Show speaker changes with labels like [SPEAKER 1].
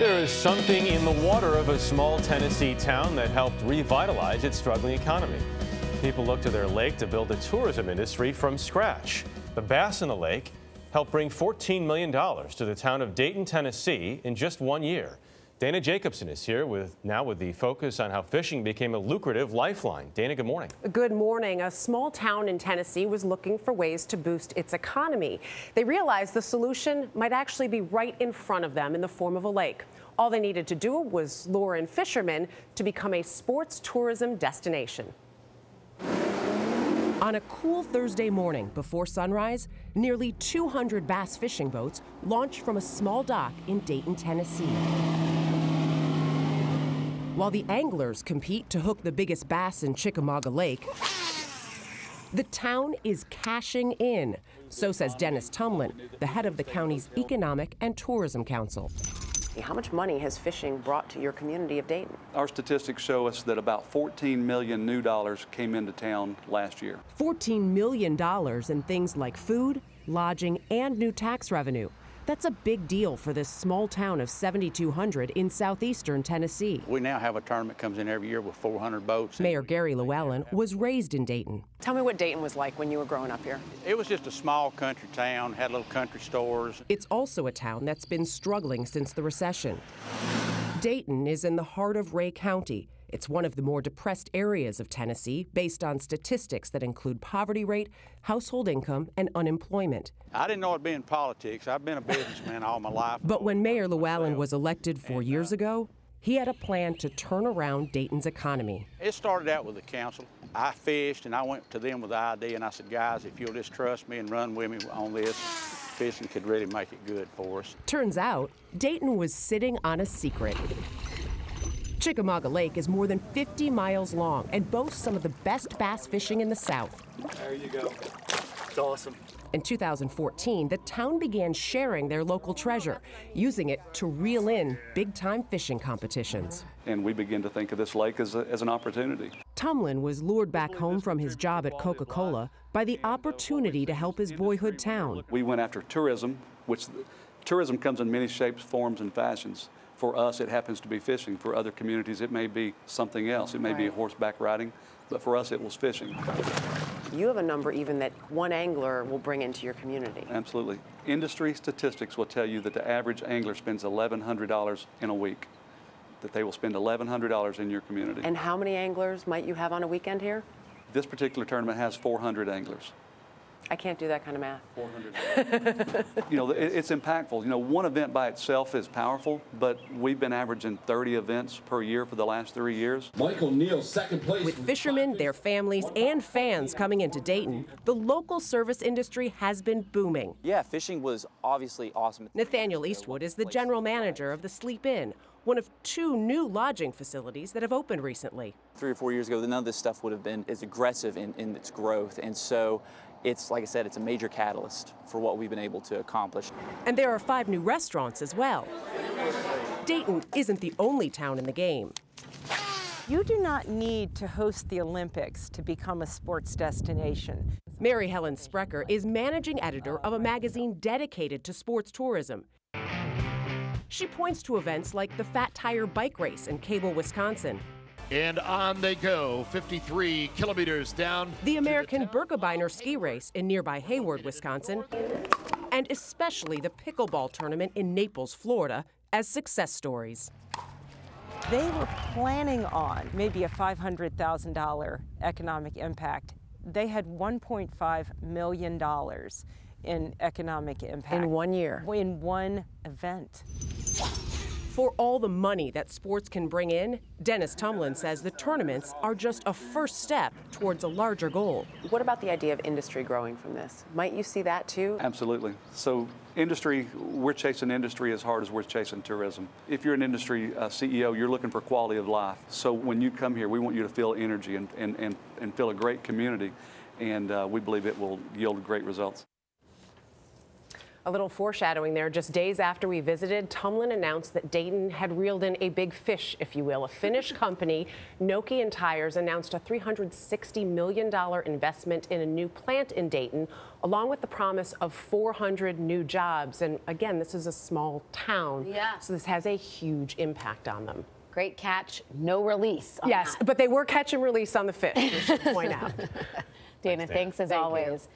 [SPEAKER 1] There is something in the water of a small Tennessee town that helped revitalize its struggling economy. People look to their lake to build a tourism industry from scratch. The bass in the lake helped bring $14 million to the town of Dayton, Tennessee in just 1 year. Dana Jacobson is here now with the focus on how fishing became a lucrative lifeline. Dana, good morning.
[SPEAKER 2] Good morning. A small town in Tennessee was looking for ways to boost its economy. They realized the solution might actually be right in front of them in the form of a lake. All they needed to do was lure in fishermen to become a sports tourism destination. On a cool Thursday morning before sunrise, nearly 200 bass fishing boats launched from a small dock in Dayton, Tennessee. While the anglers compete to hook the biggest bass in Chickamauga Lake, the town is cashing in. So says Dennis Tumlin, the head of the county's Economic and Tourism Council. How much money has fishing brought to your community of Dayton?
[SPEAKER 3] Our statistics show us that about $14 million new dollars came into town last year.
[SPEAKER 2] $14 million in things like food, lodging, and new tax revenue. That's a big deal for this small town of 7,200 in southeastern Tennessee.
[SPEAKER 4] We now have a tournament comes in every year with 400 boats.
[SPEAKER 2] Mayor Gayle was raised in Dayton.
[SPEAKER 5] Tell me what Dayton was like when you were growing up here.
[SPEAKER 4] It was just a small country town, had little country stores.
[SPEAKER 2] It's also a town that's been struggling since the recession. Dayton is in the heart of Ray County. It's one of the more depressed areas of Tennessee based on statistics that include poverty rate, household income, and unemployment.
[SPEAKER 4] I didn't know it'd be in politics. I've been a businessman all my life.
[SPEAKER 2] But when Mayor Llewellyn was elected 4 years ago, he had a plan to turn around Dayton's economy.
[SPEAKER 4] It started out with the council. I fished and I went to them with the idea and I said, guys, if you'll just trust me and run with me on this, fishing could really make it good for us.
[SPEAKER 2] Turns out, Dayton was sitting on a secret. Chickamauga Lake is more than 50 miles long and boasts some of the best bass fishing in the South.
[SPEAKER 6] There you go. It's awesome.
[SPEAKER 2] In 2014, the town began sharing their local treasure, using it to reel in big-time fishing competitions.
[SPEAKER 3] And we begin to think of this lake as an opportunity.
[SPEAKER 2] Tumlin was lured back home from his job at Coca-Cola by the opportunity to help his boyhood town.
[SPEAKER 3] We went after tourism, which tourism comes in many shapes, forms, and fashions. For us, it happens to be fishing. For other communities, it may be something else. It may be horseback riding, but for us, it was fishing.
[SPEAKER 5] You have a number even that one angler will bring into your community.
[SPEAKER 3] Absolutely. Industry statistics will tell you that the average angler spends $1,100 in a week, that they will spend $1,100 in your community.
[SPEAKER 5] And how many anglers might you have on a weekend here?
[SPEAKER 3] This particular tournament has 400 anglers.
[SPEAKER 5] I can't do that kind of math.
[SPEAKER 3] 400. You know, it's impactful. You know, one event by itself is powerful, but we've been averaging 30 events per year for the last 3 years.
[SPEAKER 7] Michael Neal, second place.
[SPEAKER 2] With fishermen, their families, and fans coming into Dayton, the local service industry has been booming.
[SPEAKER 8] Yeah, fishing was obviously awesome.
[SPEAKER 2] Nathaniel Eastwood is the general manager of the Sleep Inn, one of 2 new lodging facilities that have opened recently.
[SPEAKER 8] 3 or 4 years ago, none of this stuff would have been as aggressive in its growth. And so it's, like I said, it's a major catalyst for what we've been able to accomplish.
[SPEAKER 2] And there are 5 new restaurants as well. Dayton isn't the only town in the game.
[SPEAKER 9] You do not need to host the Olympics to become a sports destination.
[SPEAKER 2] Mary Helen Sprecher is managing editor of a magazine dedicated to sports tourism. She points to events like the Fat Tire Bike Race in Cable, Wisconsin.
[SPEAKER 7] And on they go, 53 kilometers down.
[SPEAKER 2] The American Birkebeiner Ski Race in nearby Hayward, Wisconsin. And especially the pickleball tournament in Naples, Florida, as success stories.
[SPEAKER 9] They were planning on maybe a $500,000 economic impact. They had $1.5 million in economic impact.
[SPEAKER 5] In 1 year?
[SPEAKER 9] In one event.
[SPEAKER 2] For all the money that sports can bring in, Dennis Tumlin says the tournaments are just a first step towards a larger goal.
[SPEAKER 5] What about the idea of industry growing from this? Might you see that too?
[SPEAKER 3] Absolutely. So industry, we're chasing industry as hard as we're chasing tourism. If you're an industry CEO, you're looking for quality of life. So when you come here, we want you to feel energy and feel a great community, and we believe it will yield great results.
[SPEAKER 2] A little foreshadowing there. Just days after we visited, Tumlin announced that Dayton had reeled in a big fish, if you will. A Finnish company, Nokian Tires, announced a $360 million investment in a new plant in Dayton, along with the promise of 400 new jobs. And again, this is a small town, so this has a huge impact on them.
[SPEAKER 10] Great catch, no release.
[SPEAKER 2] Yes, but they were catch and release on the fish, we should point out.
[SPEAKER 10] Dana, thanks as always.